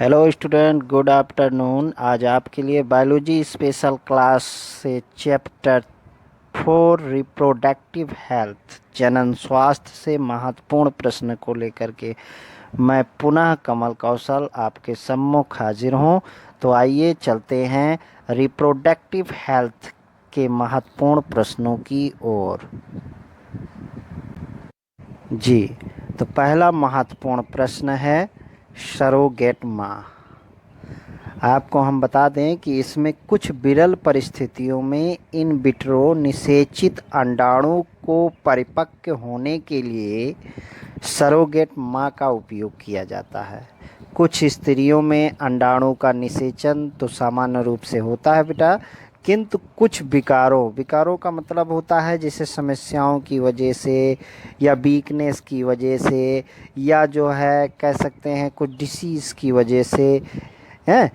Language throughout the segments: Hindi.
Hello student, good afternoon. आज आपके लिए बायोलॉजी स्पेशल क्लास से चैप्टर 4 रिप्रोडक्टिव हेल्थ जनन स्वास्थ्य से महत्वपूर्ण प्रश्न को लेकर के मैं पुनः कमल कौशल आपके सम्मुख हाजिर हूँ। तो आइए चलते हैं रिप्रोडक्टिव हेल्थ के महत्वपूर्ण प्रश्नों की ओर। जी, तो पहला महत्वपूर्ण प्रश्न है सरोगेट माँ। आपको हम बता दें कि इसमें कुछ विरल परिस्थितियों में इन विट्रो निषेचित अंडाणु को परिपक्व होने के लिए सरोगेट माँ का उपयोग किया जाता है। कुछ स्त्रियों में अंडाणु का निषेचन तो सामान्य रूप से होता है बेटा, किंतु कुछ विकारों का मतलब होता है जैसे समस्याओं की वजह से या वीकनेस की वजह से या जो है कह सकते हैं कुछ डिसीज़ की वजह से हैं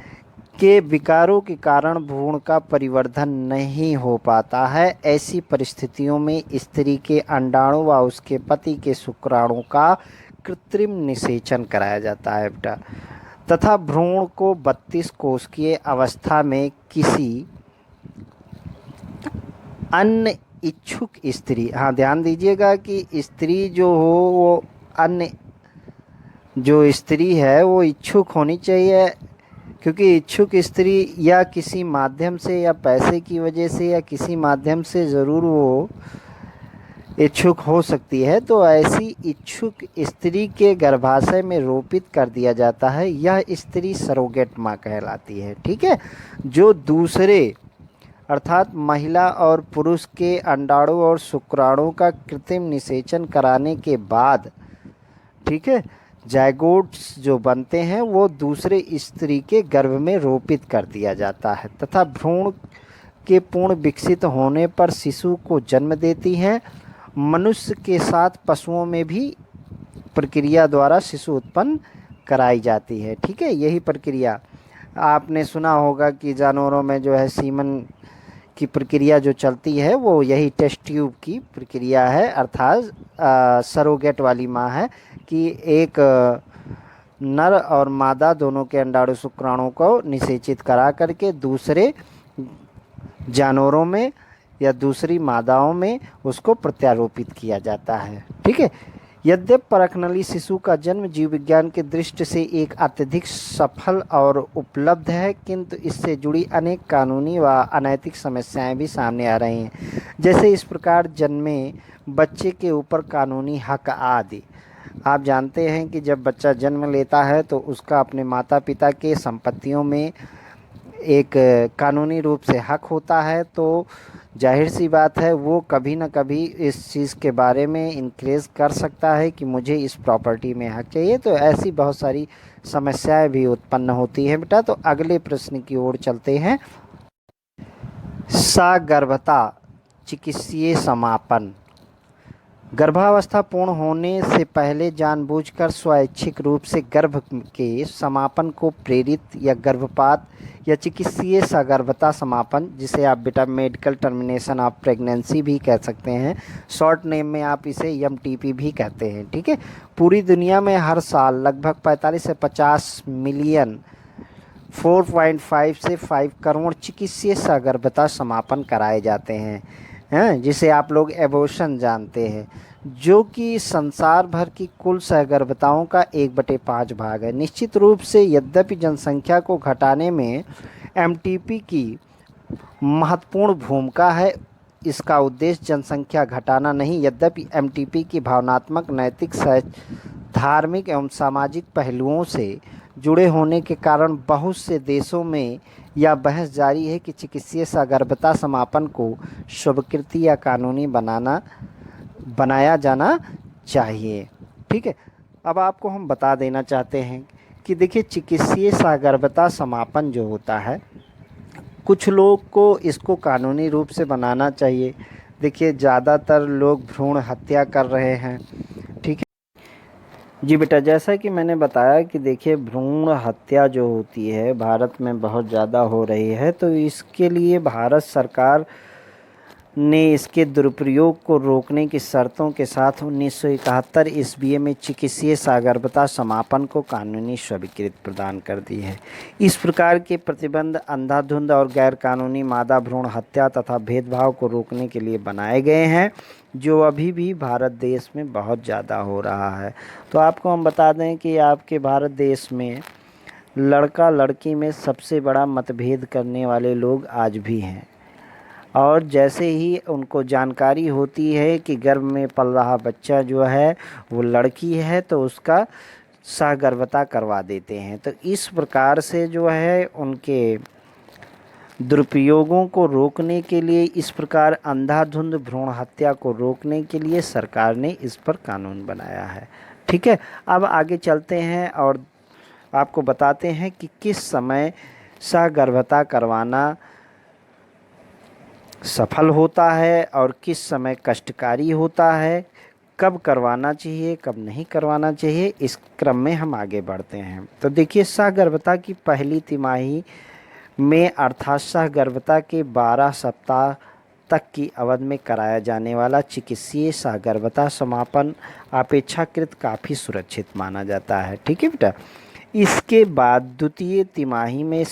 के विकारों के कारण भ्रूण का परिवर्धन नहीं हो पाता है। ऐसी परिस्थितियों में स्त्री के अंडाणु व उसके पति के शुक्राणु का कृत्रिम निषेचन कराया जाता है बेटा, तथा भ्रूण को 32 कोशिकीय अवस्था में किसी अन्य इच्छुक स्त्री, हाँ ध्यान दीजिएगा कि स्त्री जो हो वो अन्य जो स्त्री है वो इच्छुक होनी चाहिए, क्योंकि इच्छुक स्त्री या किसी माध्यम से या पैसे की वजह से या किसी माध्यम से ज़रूर वो इच्छुक हो सकती है। तो ऐसी इच्छुक स्त्री के गर्भाशय में रोपित कर दिया जाता है। यह स्त्री सरोगेट माँ कहलाती है। ठीक है, जो दूसरे अर्थात महिला और पुरुष के अंडाणु और शुक्राणु का कृत्रिम निषेचन कराने के बाद, ठीक है, जायगोट्स जो बनते हैं वो दूसरे स्त्री के गर्भ में रोपित कर दिया जाता है तथा भ्रूण के पूर्ण विकसित होने पर शिशु को जन्म देती हैं। मनुष्य के साथ पशुओं में भी प्रक्रिया द्वारा शिशु उत्पन्न कराई जाती है। ठीक है, यही प्रक्रिया आपने सुना होगा कि जानवरों में जो है सीमन की प्रक्रिया जो चलती है वो यही टेस्ट ट्यूब की प्रक्रिया है, अर्थात सरोगेट वाली माँ है कि एक नर और मादा दोनों के अंडाणु शुक्राणु को निषेचित करा करके दूसरे जानवरों में या दूसरी मादाओं में उसको प्रत्यारोपित किया जाता है। ठीक है, यद्यपि परखनली शिशु का जन्म जीव विज्ञान के दृष्टि से एक अत्यधिक सफल और उपलब्ध है, किंतु इससे जुड़ी अनेक कानूनी व अनैतिक समस्याएं भी सामने आ रही हैं, जैसे इस प्रकार जन्मे बच्चे के ऊपर कानूनी हक आदि। आप जानते हैं कि जब बच्चा जन्म लेता है तो उसका अपने माता पिता के संपत्तियों में एक कानूनी रूप से हक होता है। तो जाहिर सी बात है वो कभी ना कभी इस चीज़ के बारे में इंक्रेज कर सकता है कि मुझे इस प्रॉपर्टी में हक चाहिए। तो ऐसी बहुत सारी समस्याएं भी उत्पन्न होती हैं बेटा। तो अगले प्रश्न की ओर चलते हैं। सगर्भता चिकित्सीय समापन। गर्भावस्था पूर्ण होने से पहले जानबूझकर स्वैच्छिक रूप से गर्भ के समापन को प्रेरित या गर्भपात या चिकित्सीय सगर्भता समापन, जिसे आप बेटा मेडिकल टर्मिनेशन ऑफ प्रेगनेंसी भी कह सकते हैं, शॉर्ट नेम में आप इसे एमटीपी भी कहते हैं। ठीक है, पूरी दुनिया में हर साल लगभग 45 से 50 मिलियन 4.5 से 5 करोड़ चिकित्सीय सगर्भता समापन कराए जाते हैं, जिसे आप लोग एबॉर्शन जानते हैं, जो कि संसार भर की कुल सहगर्भताओं का 1/5 भाग है। निश्चित रूप से यद्यपि जनसंख्या को घटाने में एमटीपी की महत्वपूर्ण भूमिका है, इसका उद्देश्य जनसंख्या घटाना नहीं। यद्यपि एमटीपी की भावनात्मक, नैतिक, धार्मिक एवं सामाजिक पहलुओं से जुड़े होने के कारण बहुत से देशों में यह बहस जारी है कि चिकित्सीय सगर्भता समापन को स्वीकृति या कानूनी बनाया जाना चाहिए। ठीक है, अब आपको हम बता देना चाहते हैं कि देखिए चिकित्सीय सगर्भता समापन जो होता है, कुछ लोग को इसको कानूनी रूप से बनाना चाहिए। देखिए ज़्यादातर लोग भ्रूण हत्या कर रहे हैं। ठीक है जी बेटा, जैसा कि मैंने बताया कि देखिए भ्रूण हत्या जो होती है भारत में बहुत ज़्यादा हो रही है। तो इसके लिए भारत सरकार ने इसके दुरुपयोग को रोकने की शर्तों के साथ 1971 ईस्वी में चिकित्सीय सगर्भता समापन को कानूनी स्वीकृति प्रदान कर दी है। इस प्रकार के प्रतिबंध अंधाधुंध और गैरकानूनी मादा भ्रूण हत्या तथा भेदभाव को रोकने के लिए बनाए गए हैं, जो अभी भी भारत देश में बहुत ज़्यादा हो रहा है। तो आपको हम बता दें कि आपके भारत देश में लड़का लड़की में सबसे बड़ा मतभेद करने वाले लोग आज भी हैं, और जैसे ही उनको जानकारी होती है कि गर्भ में पल रहा बच्चा जो है वो लड़की है तो उसका सगर्भता करवा देते हैं। तो इस प्रकार से जो है उनके दुरुपयोगों को रोकने के लिए, इस प्रकार अंधाधुंध भ्रूण हत्या को रोकने के लिए सरकार ने इस पर कानून बनाया है। ठीक है, अब आगे चलते हैं और आपको बताते हैं कि किस समय सगर्भता करवाना सफल होता है और किस समय कष्टकारी होता है, कब करवाना चाहिए कब नहीं करवाना चाहिए। इस क्रम में हम आगे बढ़ते हैं। तो देखिए, सगर्भता की पहली तिमाही में अर्थात सगर्भता के 12 सप्ताह तक की अवधि में कराया जाने वाला चिकित्सीय सगर्भता समापन अपेक्षाकृत काफ़ी सुरक्षित माना जाता है। ठीक है बेटा। इसके बाद द्वितीय तिमाही में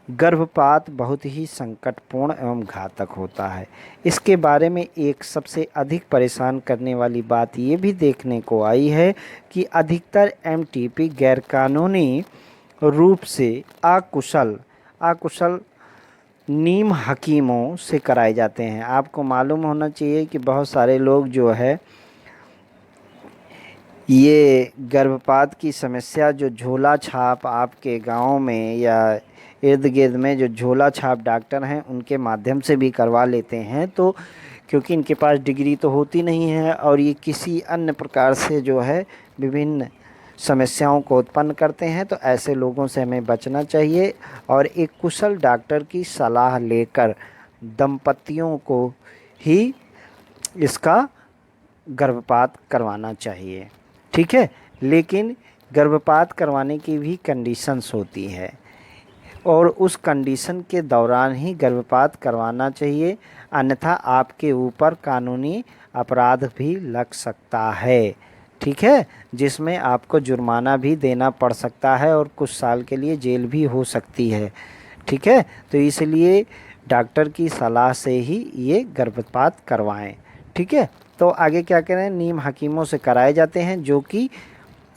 गर्भपात बहुत ही संकटपूर्ण एवं घातक होता है। इसके बारे में एक सबसे अधिक परेशान करने वाली बात ये भी देखने को आई है कि अधिकतर एमटीपी गैरकानूनी रूप से अकुशल नीम हकीमों से कराए जाते हैं। आपको मालूम होना चाहिए कि बहुत सारे लोग जो है ये गर्भपात की समस्या, जो झोला छाप आपके गांव में या इर्द गिर्द में जो झोला छाप डॉक्टर हैं उनके माध्यम से भी करवा लेते हैं, तो क्योंकि इनके पास डिग्री तो होती नहीं है और ये किसी अन्य प्रकार से जो है विभिन्न समस्याओं को उत्पन्न करते हैं, तो ऐसे लोगों से हमें बचना चाहिए और एक कुशल डॉक्टर की सलाह लेकर दंपतियों को ही इसका गर्भपात करवाना चाहिए। ठीक है, लेकिन गर्भपात करवाने की भी कंडीशंस होती है और उस कंडीशन के दौरान ही गर्भपात करवाना चाहिए, अन्यथा आपके ऊपर कानूनी अपराध भी लग सकता है। ठीक है, जिसमें आपको जुर्माना भी देना पड़ सकता है और कुछ साल के लिए जेल भी हो सकती है। ठीक है, तो इसलिए डॉक्टर की सलाह से ही ये गर्भपात करवाएं। ठीक है, तो आगे क्या करें, नीम हकीमों से कराए जाते हैं जो कि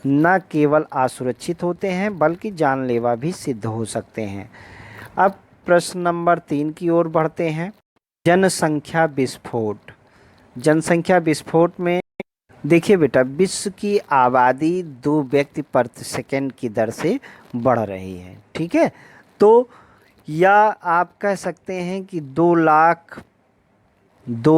न केवल असुरक्षित होते हैं बल्कि जानलेवा भी सिद्ध हो सकते हैं। अब प्रश्न नंबर 3 की ओर बढ़ते हैं। जनसंख्या विस्फोट। जनसंख्या विस्फोट में देखिए बेटा, विश्व की आबादी 2 व्यक्ति प्रति सेकंड की दर से बढ़ रही है। ठीक है, तो या आप कह सकते हैं कि 2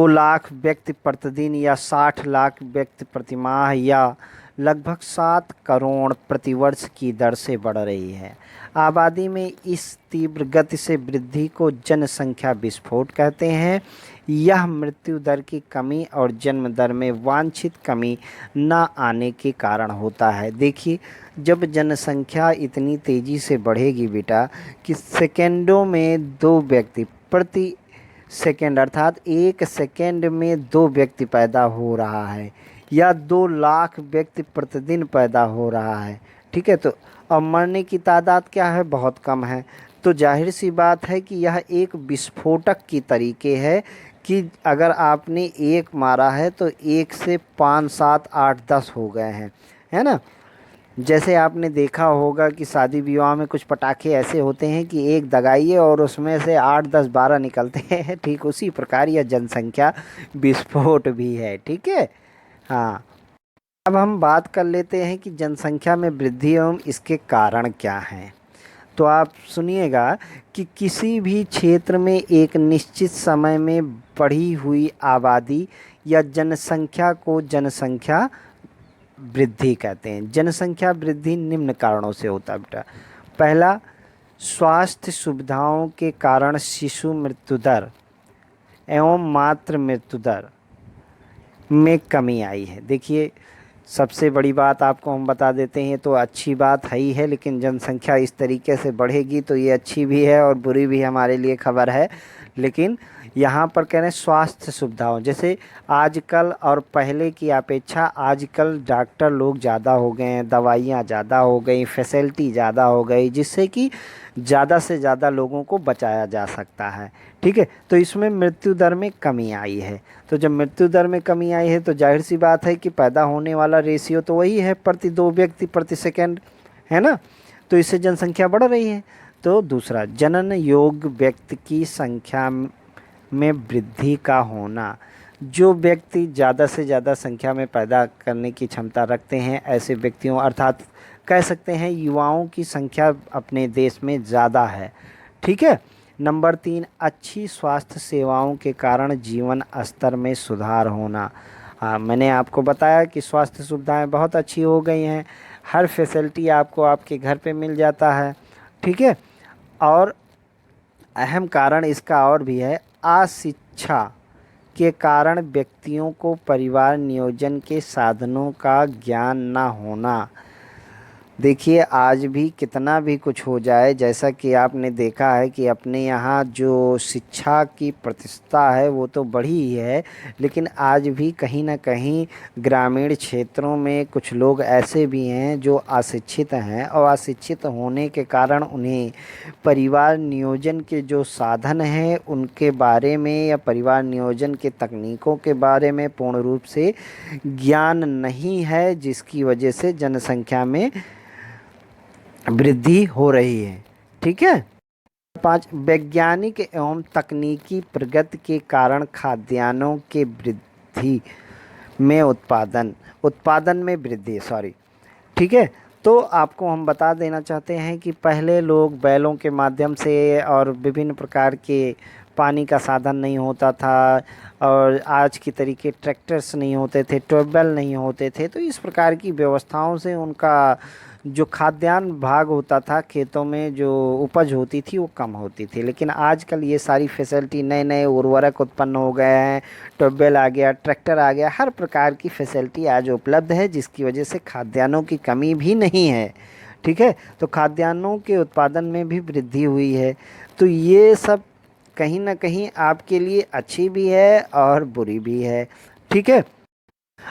लाख व्यक्ति प्रतिदिन या 60 लाख व्यक्ति प्रतिमाह या लगभग 7 करोड़ प्रतिवर्ष की दर से बढ़ रही है। आबादी में इस तीव्र गति से वृद्धि को जनसंख्या विस्फोट कहते हैं। यह मृत्यु दर की कमी और जन्म दर में वांछित कमी न आने के कारण होता है। देखिए, जब जनसंख्या इतनी तेज़ी से बढ़ेगी बेटा कि सेकेंडों में 2 व्यक्ति प्रति सेकेंड अर्थात 1 सेकेंड में 2 व्यक्ति पैदा हो रहा है या 2 लाख व्यक्ति प्रतिदिन पैदा हो रहा है। ठीक है, तो अब मरने की तादाद क्या है, बहुत कम है। तो जाहिर सी बात है कि यह एक विस्फोटक की तरीके है कि अगर आपने 1 मारा है तो 1 से 5, 7, 8, 10 हो गए हैं, है ना। जैसे आपने देखा होगा कि शादी विवाह में कुछ पटाखे ऐसे होते हैं कि एक दगाइए और उसमें से 8, 10, 12 निकलते हैं। ठीक उसी प्रकार यह जनसंख्या विस्फोट भी है। ठीक है, हाँ। अब हम बात कर लेते हैं कि जनसंख्या में वृद्धि एवं इसके कारण क्या हैं। तो आप सुनिएगा कि किसी भी क्षेत्र में एक निश्चित समय में बढ़ी हुई आबादी या जनसंख्या को जनसंख्या वृद्धि कहते हैं। जनसंख्या वृद्धि निम्न कारणों से होता है बेटा। पहला, स्वास्थ्य सुविधाओं के कारण शिशु मृत्यु दर एवं मातृ मृत्यु दर में कमी आई है। देखिए, सबसे बड़ी बात आपको हम बता देते हैं, तो अच्छी बात है ही है, लेकिन जनसंख्या इस तरीके से बढ़ेगी तो ये अच्छी भी है और बुरी भी हमारे लिए खबर है। लेकिन यहाँ पर कह रहे हैं स्वास्थ्य सुविधाओं, जैसे आजकल और पहले की अपेक्षा आजकल डॉक्टर लोग ज़्यादा हो गए हैं, दवाइयाँ ज़्यादा हो गई, फैसिलिटी ज़्यादा हो गई, जिससे कि ज़्यादा से ज़्यादा लोगों को बचाया जा सकता है। ठीक है, तो इसमें मृत्यु दर में कमी आई है। तो जब मृत्यु दर में कमी आई है तो जाहिर सी बात है कि पैदा होने वाला रेशियो तो वही है, प्रति 2 व्यक्ति प्रति सेकंड, है ना। तो इससे जनसंख्या बढ़ रही है। तो दूसरा, जनन योग्य व्यक्ति की संख्या में वृद्धि का होना। जो व्यक्ति ज़्यादा से ज़्यादा संख्या में पैदा करने की क्षमता रखते हैं, ऐसे व्यक्तियों अर्थात कह सकते हैं युवाओं की संख्या अपने देश में ज़्यादा है। ठीक है। नंबर 3, अच्छी स्वास्थ्य सेवाओं के कारण जीवन स्तर में सुधार होना। हाँ, मैंने आपको बताया कि स्वास्थ्य सुविधाएं बहुत अच्छी हो गई हैं, हर फैसिलिटी आपको आपके घर पे मिल जाता है। ठीक है। और अहम कारण इसका और भी है, अशिक्षा के कारण व्यक्तियों को परिवार नियोजन के साधनों का ज्ञान ना होना। देखिए, आज भी कितना भी कुछ हो जाए, जैसा कि आपने देखा है कि अपने यहाँ जो शिक्षा की प्रतिष्ठा है वो तो बढ़ी ही है, लेकिन आज भी कहीं ना कहीं ग्रामीण क्षेत्रों में कुछ लोग ऐसे भी हैं जो अशिक्षित हैं, और अशिक्षित होने के कारण उन्हें परिवार नियोजन के जो साधन हैं उनके बारे में या परिवार नियोजन के तकनीकों के बारे में पूर्ण रूप से ज्ञान नहीं है, जिसकी वजह से जनसंख्या में वृद्धि हो रही है। ठीक है। 5, वैज्ञानिक एवं तकनीकी प्रगति के कारण खाद्यान्नों के वृद्धि में उत्पादन में वृद्धि, सॉरी। ठीक है। तो आपको हम बता देना चाहते हैं कि पहले लोग बैलों के माध्यम से और विभिन्न प्रकार के पानी का साधन नहीं होता था, और आज की तरीके ट्रैक्टर्स नहीं होते थे, ट्यूबवेल नहीं होते थे, तो इस प्रकार की व्यवस्थाओं से उनका जो खाद्यान्न भाग होता था, खेतों में जो उपज होती थी वो कम होती थी। लेकिन आजकल ये सारी फैसिलिटी, नए नए उर्वरक उत्पन्न हो गए हैं, ट्यूबवेल आ गया, ट्रैक्टर आ गया, हर प्रकार की फैसिलिटी आज उपलब्ध है, जिसकी वजह से खाद्यान्नों की कमी भी नहीं है। ठीक है। तो खाद्यान्नों के उत्पादन में भी वृद्धि हुई है। तो ये सब कहीं ना कहीं आपके लिए अच्छी भी है और बुरी भी है। ठीक है।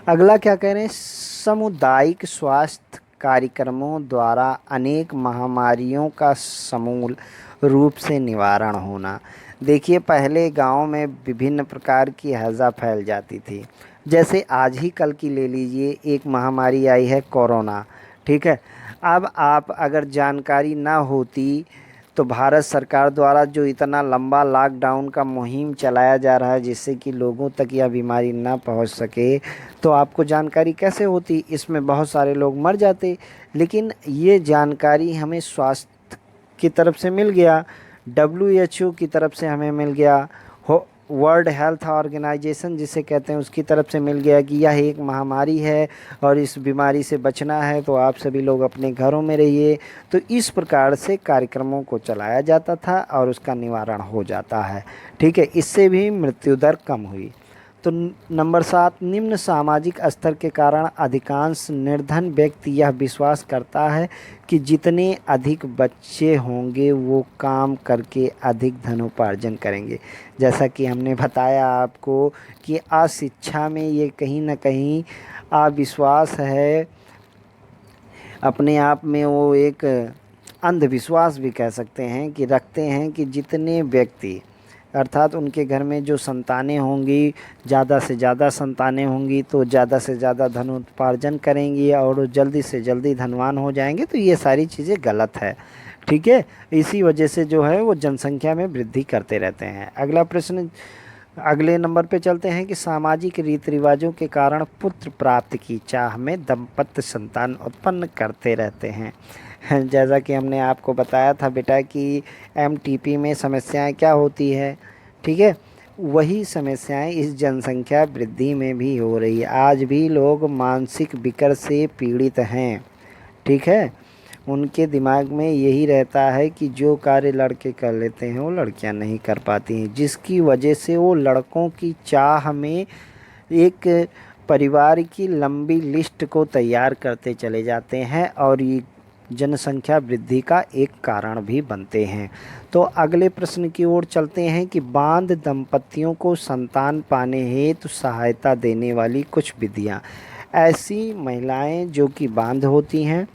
अगला क्या कह रहे हैं, सामुदायिक स्वास्थ्य कार्यक्रमों द्वारा अनेक महामारियों का समूल रूप से निवारण होना। देखिए, पहले गांव में विभिन्न प्रकार की हैजा फैल जाती थी, जैसे आज ही कल की ले लीजिए, एक महामारी आई है कोरोना। ठीक है। अब आप अगर जानकारी ना होती तो भारत सरकार द्वारा जो इतना लंबा लॉकडाउन का मुहिम चलाया जा रहा है जिससे कि लोगों तक यह बीमारी ना पहुंच सके, तो आपको जानकारी कैसे होती, इसमें बहुत सारे लोग मर जाते। लेकिन ये जानकारी हमें स्वास्थ्य की तरफ से मिल गया, WHO की तरफ से हमें मिल गया, हो वर्ल्ड हेल्थ ऑर्गेनाइजेशन जिसे कहते हैं उसकी तरफ से मिल गया कि यह एक महामारी है और इस बीमारी से बचना है तो आप सभी लोग अपने घरों में रहिए। तो इस प्रकार से कार्यक्रमों को चलाया जाता था और उसका निवारण हो जाता है। ठीक है। इससे भी मृत्यु दर कम हुई। तो नंबर 7, निम्न सामाजिक स्तर के कारण अधिकांश निर्धन व्यक्ति यह विश्वास करता है कि जितने अधिक बच्चे होंगे वो काम करके अधिक धनोपार्जन करेंगे। जैसा कि हमने बताया आपको कि अशिक्षा में ये कहीं ना कहीं अविश्वास है, अपने आप में वो एक अंधविश्वास भी कह सकते हैं कि रखते हैं कि जितने व्यक्ति अर्थात उनके घर में जो संतानें होंगी, ज़्यादा से ज़्यादा संतानें होंगी तो ज़्यादा से ज़्यादा धन उपार्जन करेंगी और जल्दी से जल्दी धनवान हो जाएंगे। तो ये सारी चीज़ें गलत है। ठीक है। इसी वजह से जो है वो जनसंख्या में वृद्धि करते रहते हैं। अगला प्रश्न, अगले नंबर पे चलते हैं कि सामाजिक रीति रिवाजों के कारण पुत्र प्राप्ति की चाह में दंपत्ति संतान उत्पन्न करते रहते हैं। जैसा कि हमने आपको बताया था बेटा कि MTP में समस्याएं क्या होती है। ठीक है। वही समस्याएं इस जनसंख्या वृद्धि में भी हो रही है। आज भी लोग मानसिक विकार से पीड़ित हैं। ठीक है। उनके दिमाग में यही रहता है कि जो कार्य लड़के कर लेते हैं वो लड़कियां नहीं कर पाती हैं, जिसकी वजह से वो लड़कों की चाह में एक परिवार की लंबी लिस्ट को तैयार करते चले जाते हैं और ये जनसंख्या वृद्धि का एक कारण भी बनते हैं। तो अगले प्रश्न की ओर चलते हैं कि बांध दंपतियों को संतान पाने हेतु सहायता देने वाली कुछ विधियां। ऐसी महिलाएं जो कि बांध होती हैं,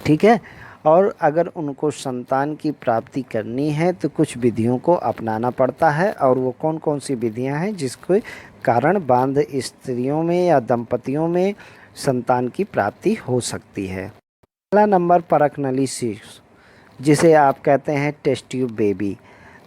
ठीक है, और अगर उनको संतान की प्राप्ति करनी है तो कुछ विधियों को अपनाना पड़ता है। और वो कौन कौन सी विधियां हैं जिसके कारण बांध स्त्रियों में या दंपतियों में संतान की प्राप्ति हो सकती है। पहला नंबर परख नली शिशु, जिसे आप कहते हैं टेस्ट ट्यूब बेबी।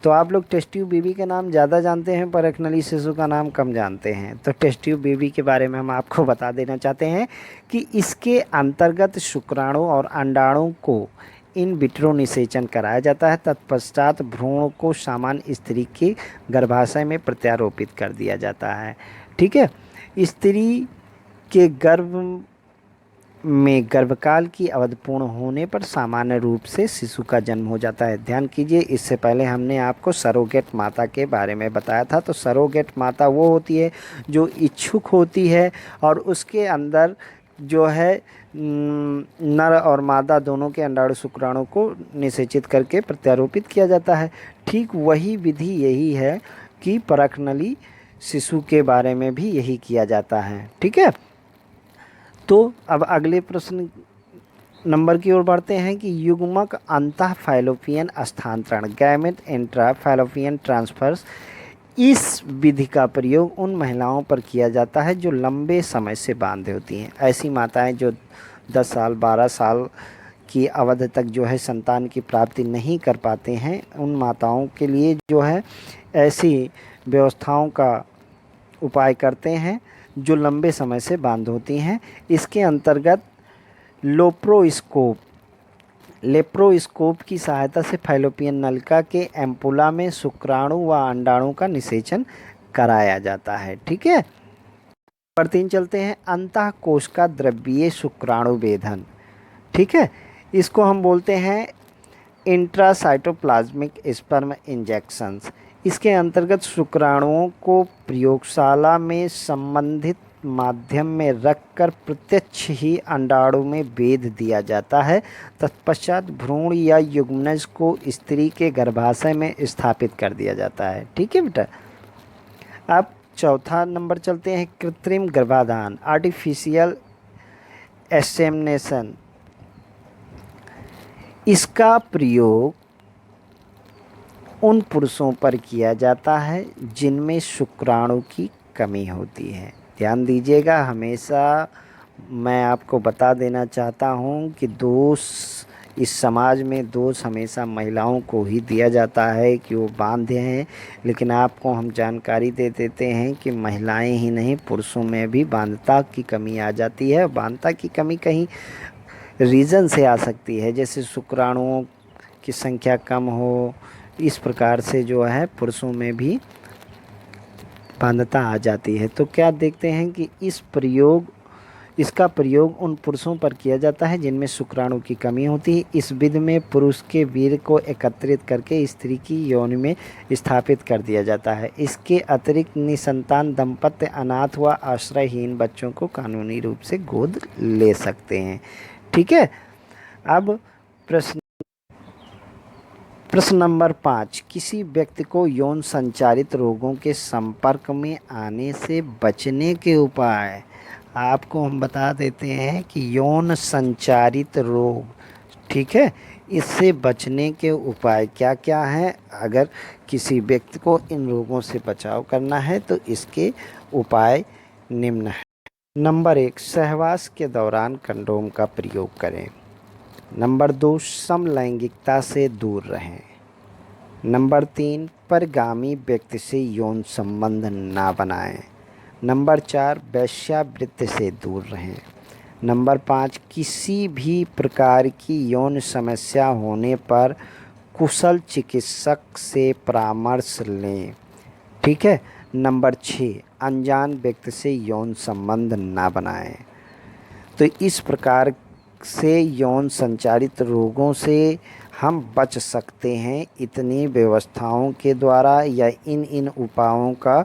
तो आप लोग टेस्ट ट्यूब बेबी का नाम ज़्यादा जानते हैं, परख नली शिशु का नाम कम जानते हैं। तो टेस्ट ट्यूब बेबी के बारे में हम आपको बता देना चाहते हैं कि इसके अंतर्गत शुक्राणु और अंडाणु को इन विट्रो निषेचन कराया जाता है। तत्पश्चात भ्रूण को सामान्य स्त्री के गर्भाशय में प्रत्यारोपित कर दिया जाता है। ठीक है, स्त्री के गर्भ में गर्भकाल की अवधि पूर्ण होने पर सामान्य रूप से शिशु का जन्म हो जाता है। ध्यान कीजिए, इससे पहले हमने आपको सरोगेट माता के बारे में बताया था। तो सरोगेट माता वो होती है जो इच्छुक होती है और उसके अंदर जो है नर और मादा दोनों के अंडाणु शुक्राणु को निषेचित करके प्रत्यारोपित किया जाता है। ठीक वही विधि यही है कि परख नली शिशु के बारे में भी यही किया जाता है। ठीक है, तो अब अगले प्रश्न नंबर की ओर बढ़ते हैं कि युग्मक अंतः फैलोपियन स्थानांतरण, गैमेट इंट्रा फैलोपियन ट्रांसफर्स, इस विधि का प्रयोग उन महिलाओं पर किया जाता है जो लंबे समय से बांधे होती हैं। ऐसी माताएं जो 10 साल 12 साल की अवधि तक जो है संतान की प्राप्ति नहीं कर पाते हैं, उन माताओं के लिए जो है ऐसी व्यवस्थाओं का उपाय करते हैं जो लंबे समय से बांध होती हैं। इसके अंतर्गत लेप्रोस्कोप की सहायता से फैलोपियन नलिका के एम्पुला में शुक्राणु व अंडाणु का निषेचन कराया जाता है। ठीक है, नंबर 3 चलते हैं, अंतः कोश का द्रव्यीय शुक्राणु वेधन। ठीक है, इसको हम बोलते हैं इंट्रासाइटोप्लाज्मिक स्पर्म इंजेक्शंस। इसके अंतर्गत शुक्राणुओं को प्रयोगशाला में संबंधित माध्यम में रखकर प्रत्यक्ष ही अंडाणु में वेध दिया जाता है। तत्पश्चात भ्रूण या युग्मनज को स्त्री के गर्भाशय में स्थापित कर दिया जाता है। ठीक है बेटा, अब चौथा नंबर चलते हैं, कृत्रिम गर्भाधान, आर्टिफिशियल इंसेमिनेशन। इसका प्रयोग उन पुरुषों पर किया जाता है जिनमें शुक्राणु की कमी होती है। ध्यान दीजिएगा, हमेशा मैं आपको बता देना चाहता हूँ कि दोष इस समाज में दोष हमेशा महिलाओं को ही दिया जाता है कि वो बांधे हैं, लेकिन आपको हम जानकारी दे देते हैं कि महिलाएं ही नहीं पुरुषों में भी बांधता की कमी आ जाती है। बांधता की कमी कहीं रीज़न से आ सकती है, जैसे शुक्राणुओं की संख्या कम हो, इस प्रकार से जो है पुरुषों में भी बांधता आ जाती है। तो क्या देखते हैं कि इसका प्रयोग उन पुरुषों पर किया जाता है जिनमें शुक्राणु की कमी होती है। इस विधि में पुरुष के वीर्य को एकत्रित करके स्त्री की योनि में स्थापित कर दिया जाता है। इसके अतिरिक्त निसंतान दंपत्ति अनाथ व आश्रयहीन बच्चों को कानूनी रूप से गोद ले सकते हैं। ठीक है, अब प्रश्न नंबर 5, किसी व्यक्ति को यौन संचारित रोगों के संपर्क में आने से बचने के उपाय। आपको हम बता देते हैं कि यौन संचारित रोग, ठीक है, इससे बचने के उपाय क्या क्या हैं। अगर किसी व्यक्ति को इन रोगों से बचाव करना है तो इसके उपाय निम्न हैं। नंबर 1, सहवास के दौरान कंडोम का प्रयोग करें। नंबर 2, समलैंगिकता से दूर रहें। नंबर 3, परगामी व्यक्ति से यौन संबंध ना बनाएं। नंबर 4, वेश्यावृत्ति से दूर रहें। नंबर 5, किसी भी प्रकार की यौन समस्या होने पर कुशल चिकित्सक से परामर्श लें। ठीक है। नंबर 6, अनजान व्यक्ति से यौन संबंध ना बनाएं। तो इस प्रकार से यौन संचारित रोगों से हम बच सकते हैं इतनी व्यवस्थाओं के द्वारा, या इन उपायों का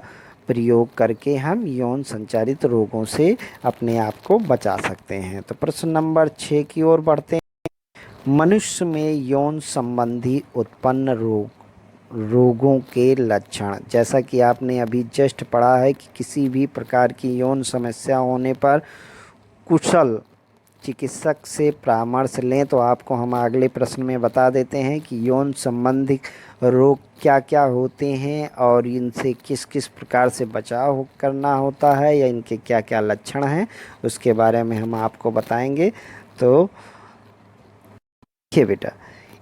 प्रयोग करके हम यौन संचारित रोगों से अपने आप को बचा सकते हैं। तो प्रश्न नंबर 6 की ओर बढ़ते हैं। मनुष्य में यौन संबंधी उत्पन्न रोगों के लक्षण, जैसा कि आपने अभी जस्ट पढ़ा है कि किसी भी प्रकार की यौन समस्या होने पर कुशल चिकित्सक से परामर्श लें। तो आपको हम अगले प्रश्न में बता देते हैं कि यौन संबंधी रोग क्या क्या होते हैं और इनसे किस किस प्रकार से बचाव करना होता है या इनके क्या क्या लक्षण हैं, उसके बारे में हम आपको बताएंगे। तो देखिए बेटा,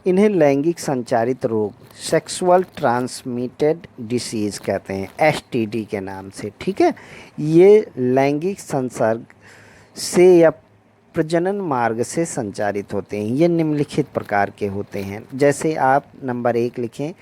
इन्हें लैंगिक संचारित रोग, सेक्सुअल ट्रांसमिटेड डिसीज कहते हैं, एसटीडी के नाम से। ठीक है, ये लैंगिक संसर्ग से या प्रजनन मार्ग से संचारित होते हैं। ये निम्नलिखित प्रकार के होते हैं, जैसे आप नंबर 1 लिखें,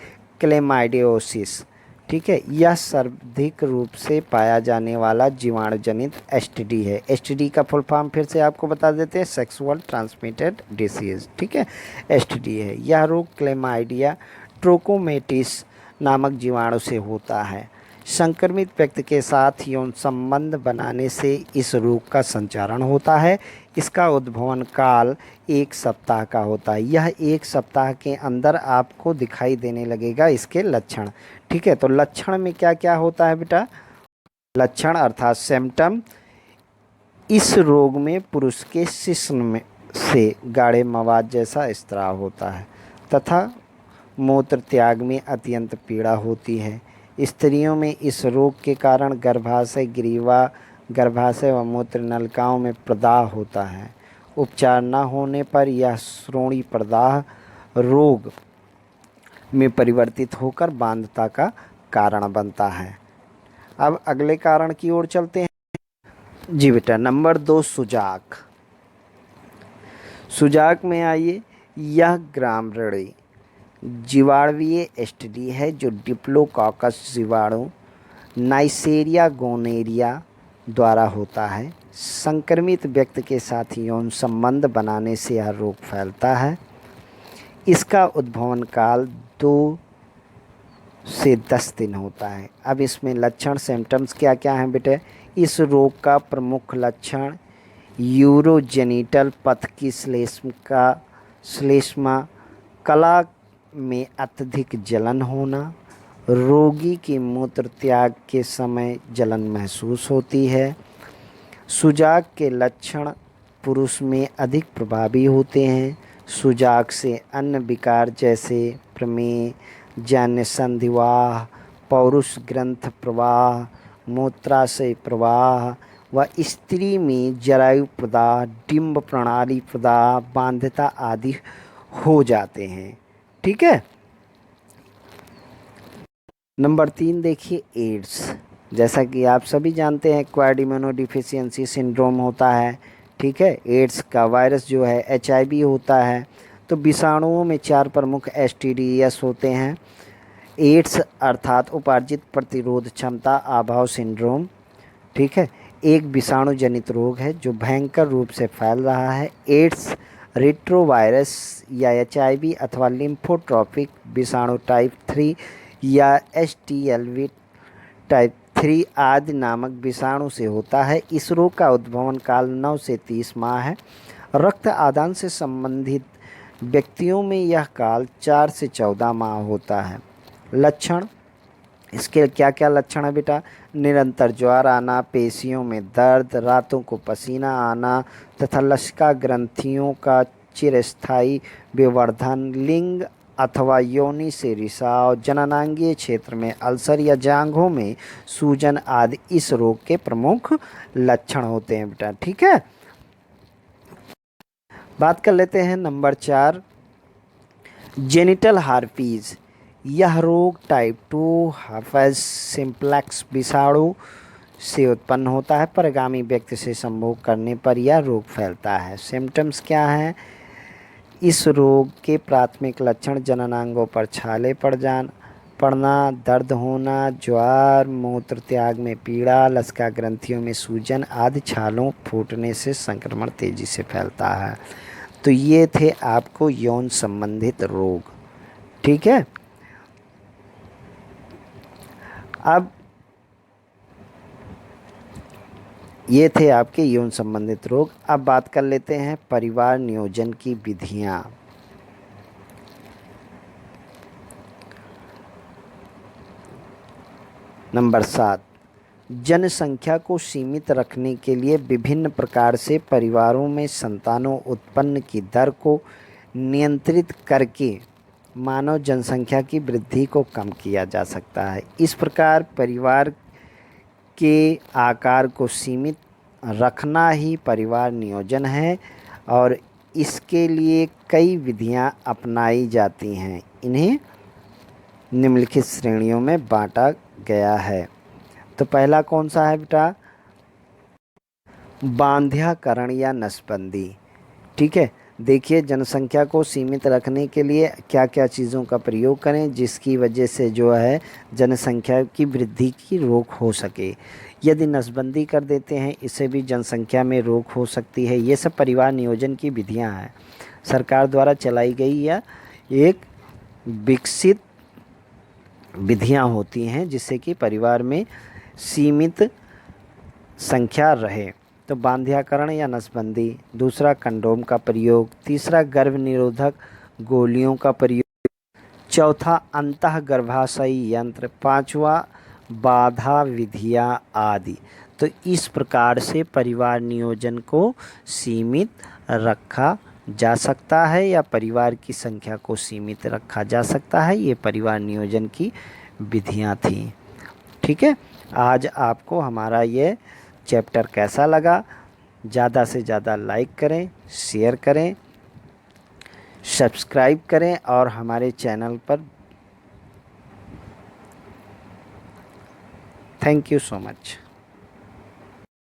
क्लेमाइडियोसिस। ठीक है, यह सर्वाधिक रूप से पाया जाने वाला जीवाणु जनित एसटीडी है। एसटीडी का फुल फॉर्म फिर से आपको बता देते हैं, सेक्सुअल ट्रांसमिटेड डिसीज। ठीक है, एसटीडी है। यह रोग क्लेमाइडिया ट्रोकोमेटिस नामक जीवाणु से होता है। संक्रमित व्यक्ति के साथ यौन संबंध बनाने से इस रोग का संचारण होता है। इसका उद्भवन काल 1 सप्ताह का होता है। यह 1 सप्ताह के अंदर आपको दिखाई देने लगेगा इसके लक्षण। ठीक है, तो लक्षण में क्या क्या होता है बेटा? लक्षण अर्थात सिम्टम, इस रोग में पुरुष के शिश्न में से गाढ़े मवाद जैसा स्त्राव होता है तथा मूत्र त्याग में अत्यंत पीड़ा होती है। स्त्रियों में इस रोग के कारण गर्भाशय, ग्रीवा, गर्भाशय व मूत्र नलिकाओं में प्रदाह होता है। उपचार न होने पर यह श्रोणि प्रदाह रोग में परिवर्तित होकर बांधता का कारण बनता है। अब अगले कारण की ओर चलते हैं। जी बेटा, नंबर 2, सुजाक। सुजाक में आइए, यह ग्रामरणी जीवाणुवीय एसटीडी है जो डिप्लोकोकस जीवाणु नाइसेरिया गोनेरिया द्वारा होता है। संक्रमित व्यक्ति के साथ यौन संबंध बनाने से यह रोग फैलता है। इसका उद्भवन काल 2 से 10 दिन होता है। अब इसमें लक्षण, सिम्टम्स क्या क्या हैं बेटे? इस रोग का प्रमुख लक्षण यूरोजेनिटल पथ की श्लेष्मा कला में अत्यधिक जलन होना, रोगी के मूत्र त्याग के समय जलन महसूस होती है। सुजाक के लक्षण पुरुष में अधिक प्रभावी होते हैं। सुजाक से अन्य विकार जैसे प्रमेह, जन्य संधिवाह, पौरुष ग्रंथ प्रवाह, मूत्राशय प्रवाह व स्त्री में जरायु प्रदाह, डिंब प्रणाली प्रदाह, बाध्यता आदि हो जाते हैं। ठीक है, नंबर 3 देखिए, एड्स। जैसा कि आप सभी जानते हैं, एक्वायर्ड इम्यूनोडिफिशियेंसी सिंड्रोम होता है। ठीक है, एड्स का वायरस जो है एचआईवी होता है। तो विषाणुओं में 4 प्रमुख एसटीडीएस होते हैं। एड्स अर्थात उपार्जित प्रतिरोध क्षमता अभाव सिंड्रोम। ठीक है, एक विषाणु जनित रोग है जो भयंकर रूप से फैल रहा है। एड्स रेट्रोवायरस या एचआईवी अथवा लिम्फोट्रॉपिक विषाणु टाइप 3 या एचटीएलवी टाइप 3 आदि नामक विषाणु से होता है। इस रोग का उद्भवन काल 9 से 30 माह है। रक्त आदान से संबंधित व्यक्तियों में यह काल 4 से 14 माह होता है। लक्षण, इसके क्या क्या लक्षण है बेटा? निरंतर ज्वर आना, पेशियों में दर्द, रातों को पसीना आना तथा लसिका ग्रंथियों का चिरस्थायी विवर्धन, लिंग अथवा योनि से रिसाव, जननांगीय क्षेत्र में अल्सर या जांघों में सूजन आदि इस रोग के प्रमुख लक्षण होते हैं बेटा। ठीक है, बात कर लेते हैं नंबर 4, जेनिटल हार्पीज। यह रोग टाइप 2 हर्पेस सिम्प्लेक्स विषाणु से उत्पन्न होता है। परगामी व्यक्ति से संभोग करने पर यह रोग फैलता है। सिम्टम्स क्या हैं? इस रोग के प्राथमिक लक्षण जननांगों पर छाले पड़ना, दर्द होना, ज्वर, मूत्र त्याग में पीड़ा, लसिका ग्रंथियों में सूजन आदि, छालों फूटने से संक्रमण तेजी से फैलता है। तो ये थे आपको यौन संबंधित रोग। ठीक है, अब ये थे आपके यौन संबंधित रोग। अब बात कर लेते हैं परिवार नियोजन की विधियाँ। नंबर 7, जनसंख्या को सीमित रखने के लिए विभिन्न प्रकार से परिवारों में संतानों उत्पन्न की दर को नियंत्रित करके मानव जनसंख्या की वृद्धि को कम किया जा सकता है। इस प्रकार परिवार के आकार को सीमित रखना ही परिवार नियोजन है और इसके लिए कई विधियां अपनाई जाती हैं। इन्हें निम्नलिखित श्रेणियों में बांटा गया है। तो पहला कौन सा है बेटा? बांध्याकरण या नसबंदी। ठीक है, देखिए जनसंख्या को सीमित रखने के लिए क्या क्या चीज़ों का प्रयोग करें जिसकी वजह से जो है जनसंख्या की वृद्धि की रोक हो सके। यदि नसबंदी कर देते हैं इससे भी जनसंख्या में रोक हो सकती है। ये सब परिवार नियोजन की विधियां हैं, सरकार द्वारा चलाई गई या एक विकसित विधियां होती हैं जिससे कि परिवार में सीमित संख्या रहे। तो बांध्याकरण या नसबंदी। दूसरा कंडोम का प्रयोग। तीसरा गर्भ निरोधक गोलियों का प्रयोग। चौथा अंतः गर्भाशयी यंत्र। पांचवा बाधा विधियां आदि। तो इस प्रकार से परिवार नियोजन को सीमित रखा जा सकता है या परिवार की संख्या को सीमित रखा जा सकता है। ये परिवार नियोजन की विधियां थी। ठीक है, आज आपको हमारा ये चैप्टर कैसा लगा? ज़्यादा से ज़्यादा लाइक करें, शेयर करें, सब्सक्राइब करें और हमारे चैनल पर थैंक यू सो मच।